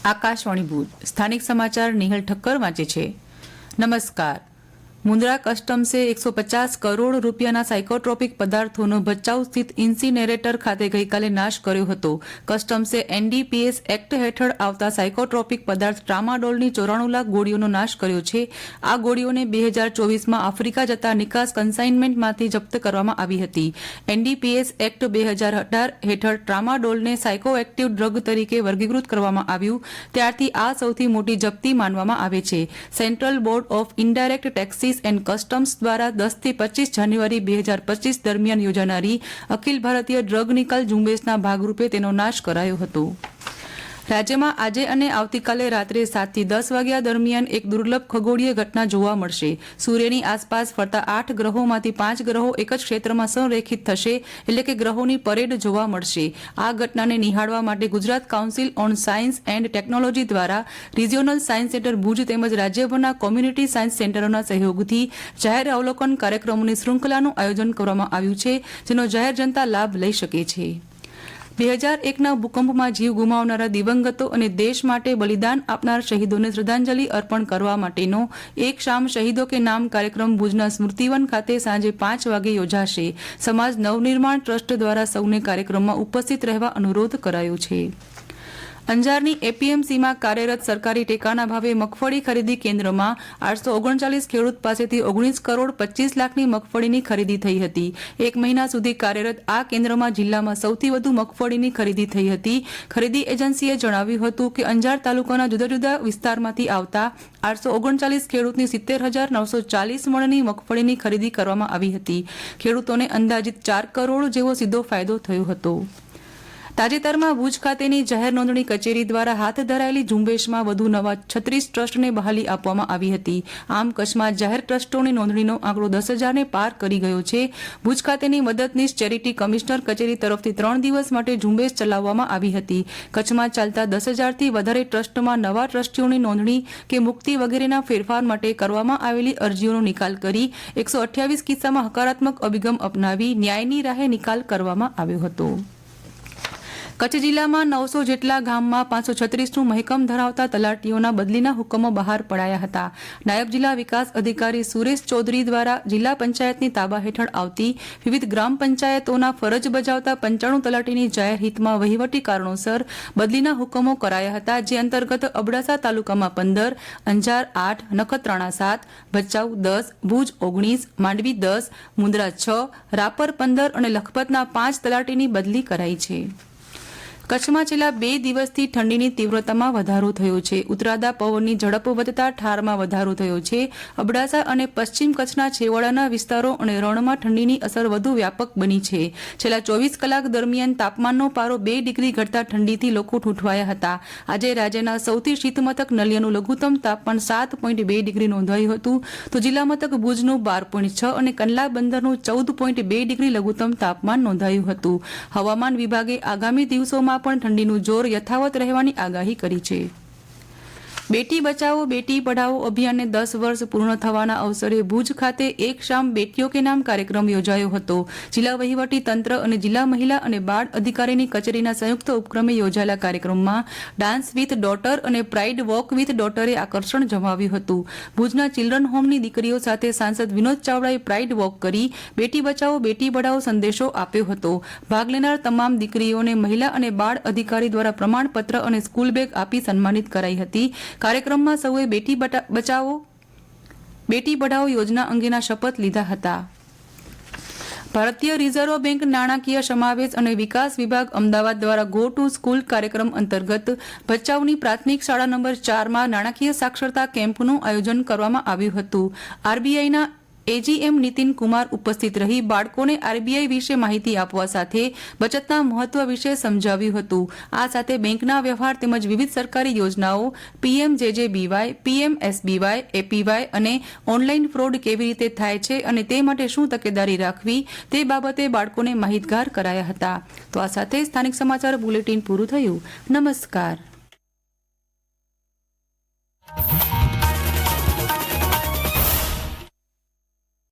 આકાશવાણી ભુજ સ્થાનિક સમાચાર નિહલ ઠક્કર વાંચે છે। નમસ્કાર। મુન્દ્રા કસ્ટમ્સે 150 કરોડ રૂપિયાના સાયકોટ્રોપિક પદાર્થોનો ભચાઉ સ્થિત ઇન્સિનેરેટર ખાતે ગઈકાલે નાશ કર્યો હતો। કસ્ટમ્સે એનડીપીએસ એક્ટ હેઠળ આવતા સાયકોટ્રોપિક પદાર્થ ટ્રામાડોલની 94 લાખ ગોળીઓનો નાશ કર્યો છે। આ ગોળીઓને 2024માં આફ્રિકા જતા નિકાસ કન્સાઇનમેન્ટમાંથી જપ્ત કરવામાં આવી હતી। એનડીપીએસ એક્ટ 2018 હેઠળ ટ્રામાડોલને સાયકોએક્ટિવ ડ્રગ તરીકે વર્ગીકૃત કરવામાં આવ્યું ત્યારથી આ સૌથી મોટી જપ્તી માનવામાં આવે છે। Central board of indirect taxes and customs દ્વારા 10 થી 25 જાન્યુઆરી 2025 દરમિયાન યોજાનારી અખિલ ભારતીય ડ્રગ નિકાલ ઝુંબેશના ભાગરૂપે તેનો નાશ કરાયો હતો। રાજ્યમાં આજે અને આવતીકાલે રાત્રે 7 થી 10 વાગ્યા દરમિયાન એક દુર્લભ ખગોળીય ઘટના જોવા મળશે। સૂર્યની આસપાસ ફરતા 8 ગ્રહોમાંથી 5 ગ્રહો એક જ ક્ષેત્રમાં સંરેખિત થશે એટલે કે ગ્રહોની પરેડ જોવા મળશે। આ ઘટનાને નિહાળવા માટે Gujarat council on science and technology દ્વારા રિજિયોનલ સાયન્સ સેન્ટર ભુજ તેમજ રાજ્યભરના કોમ્યુનિટી સાયન્સ સેન્ટરોના સહયોગથી જાહેર અવલોકન કાર્યક્રમોની શૃંખલાનું આયોજન કરવામાં આવ્યું છે જેનો જાહેર જનતા લાભ લઈ શકે છે। 2001ના ભૂકંપમાં જીવ ગુમાવનારા દિવંગતો અને દેશ માટે બલિદાન આપનાર શહીદોને શ્રદ્ધાંજલિ અર્પણ કરવા માટેનો એક શામ શહીદો કે નામ કાર્યક્રમ ભુજના સ્મૃતિવન ખાતે સાંજે 5 વાગે યોજાશે। સમાજ નવનિર્માણ ટ્રસ્ટ દ્વારા સૌને કાર્યક્રમમાં ઉપસ્થિત રહેવા અનુરોધ કરાયો છે। અંજારની એપીએમસીમાં કાર્યરત સરકારી ટેકાના ભાવે મગફળી ખરીદી કેન્દ્રમાં 839 ખેડૂત પાસેથી 19 કરોડ 25 લાખની મગફળીની ખરીદી થઈ હતી। એક મહિના સુધી કાર્યરત આ કેન્દ્રમાં જિલ્લામાં સૌથી વધુ મગફળીની ખરીદી થઈ હતી। ખરીદી એજન્સીએ જણાવ્યું હતું કે અંજાર તાલુકાના જુદા જુદા વિસ્તારમાંથી આવતા 839 ખેડૂતની 70,940 મણની મગફળીની ખરીદી કરવામાં આવી હતી। ખેડૂતોને અંદાજિત 4 કરોડ જેવો સીધો ફાયદો થયો હતો। તાજેતરમાં ભુજ ખાતેની જાહેર નોંધણી કચેરી દ્વારા હાથ ધરાયેલી ઝુંબેશમાં વધુ નવા 36 ટ્રસ્ટને બહાલી આપવામાં આવી હતી। આમ કચ્છમાં જાહેર ટ્રસ્ટોની નોંધણીનો આંકડો 10,000ને પાર કરી ગયો છે। ભુજ ખાતેની મદદનીશ ચેરિટી કમિશનર કચેરી તરફથી 3 દિવસ માટે ઝુંબેશ ચલાવવામાં આવી હતી। કચ્છમાં ચાલતા 10,000થી વધારે ટ્રસ્ટમાં નવા ટ્રસ્ટીઓની નોંધણી કે મુક્તિ વગેરેના ફેરફાર માટે કરવામાં આવેલી અરજીઓનો નિકાલ કરી 128 કિસ્સામાં હકારાત્મક અભિગમ અપનાવી ન્યાયની રાહે નિકાલ કરવામાં આવ્યો હતો। કચ્છ જિલ્લામાં 900 જેટલા ગામમાં 536નું મહેકમ ધરાવતા તલાટીઓના બદલીના હુકમો બહાર પડાયા હતા। નાયબ જિલ્લા વિકાસ અધિકારી સુરેશ ચૌધરી દ્વારા જિલ્લા પંચાયતની તાબા હેઠળ આવતી વિવિધ ગ્રામ પંચાયતોના ફરજ બજાવતા 95 તલાટીની જાહેર હિતમાં વહીવટી કારણોસર બદલીના હુકમો કરાયા હતા। જે અંતર્ગત અબડાસા તાલુકામાં 15, અંજાર 8, નખત્રાણા 7, ભચાઉ 10, ભુજ 19, માંડવી 10, મુન્દ્રા 6, રાપર 15 અને લખપતના 5 તલાટીની બદલી કરાઈ છે। કચ્છમાં છેલ્લા 2 દિવસથી ઠંડીની તીવ્રતામાં વધારો થયો છે। ઉત્તરાદા પવનની ઝડપ વધતા ઠારમાં વધારો થયો છે। અબડાસા અને પશ્ચિમ કચ્છના છેવાડાના વિસ્તારો અને રણમાં ઠંડીની અસર વધુ વ્યાપક બની છે। છેલ્લા 24 કલાક દરમિયાન તાપમાનનો પારો 2 ડિગ્રી ઘટતા ઠંડીથી લોકો ઠૂંઠવાયા હતા। આજે રાજ્યના સૌથી શીત મથક નલિયાનું લઘુત્તમ તાપમાન 7.2 ડિગ્રી નોંધાયું હતું તો જિલ્લા મથક ભુજનું 12.6 અને કંડલા બંદરનું 14.2 ડિગ્રી લઘુત્તમ તાપમાન નોંધાયું હતું। હવામાન વિભાગે આગામી દિવસોમાં પણ ઠંડીનું જોર યથાવત રહેવાની આગાહી કરી છે। બેટી બચાવો બેટી પઢાઓ અભિયાનને 10 વર્ષ પૂર્ણ થવાના અવસરે ભુજ ખાતે એક શામ બેટીઓ કે નામ કાર્યક્રમ યોજાયો હતો। જિલ્લા વહીવટી તંત્ર અને જિલ્લા મહિલા અને બાળ અધિકારીની કચેરીના સંયુક્ત ઉપક્રમે યોજાયેલા કાર્યક્રમમાં ડાન્સ વિથ ડોટર અને પ્રાઇડ વોક વિથ ડોટરે આકર્ષણ જમાવ્યું હતું। ભુજના ચિલ્ડ્રન હોમની દીકરીઓ સાથે સાંસદ વિનોદ ચાવડાએ પ્રાઇડ વોક કરી બેટી બચાવો બેટી પઢાઓ સંદેશો આપ્યો હતો। ભાગ લેનાર તમામ દીકરીઓને મહિલા અને બાળ અધિકારી દ્વારા પ્રમાણપત્ર અને સ્કૂલ બેગ આપી સન્માનિત કરાઈ હતી। કાર્યક્રમમાં સૌએ બેટી બચાવો બેટી પઢાઓ યોજના અંગેના શપથ લીધા હતા। ભારતીય રિઝર્વ બેંક નાણાકીય સમાવેશ અને વિકાસ વિભાગ અમદાવાદ દ્વારા ગો ટુ સ્કૂલ કાર્યક્રમ અંતર્ગત ભચાઉની પ્રાથમિક શાળા નંબર 4માં નાણાકીય સાક્ષરતા કેમ્પનું આયોજન કરવામાં આવ્યું હતું। આરબીઆઈના એજીએમ નીતિન કુમાર ઉપસ્થિત રહી બાળકોને આરબીઆઈ વિશે માહિતી આપવા સાથે બચતના મહત્વ વિશે સમજાવ્યું હતું। આ સાથે બેંકના વ્યવહાર તેમજ વિવિધ સરકારી યોજનાઓ પીએમજેજેબીવાય, પીએમએસબીવાય, એપીવાય અને ઓનલાઈન ફ્રોડ કેવી રીતે થાય છે અને તે માટે શું તકેદારી રાખવી તે બાબતે બાળકોને માહિતગાર કરાયા હતા। તો આ સાથે સ્થાનિક સમાચાર બુલેટિન પૂરું થયું। નમસ્કાર।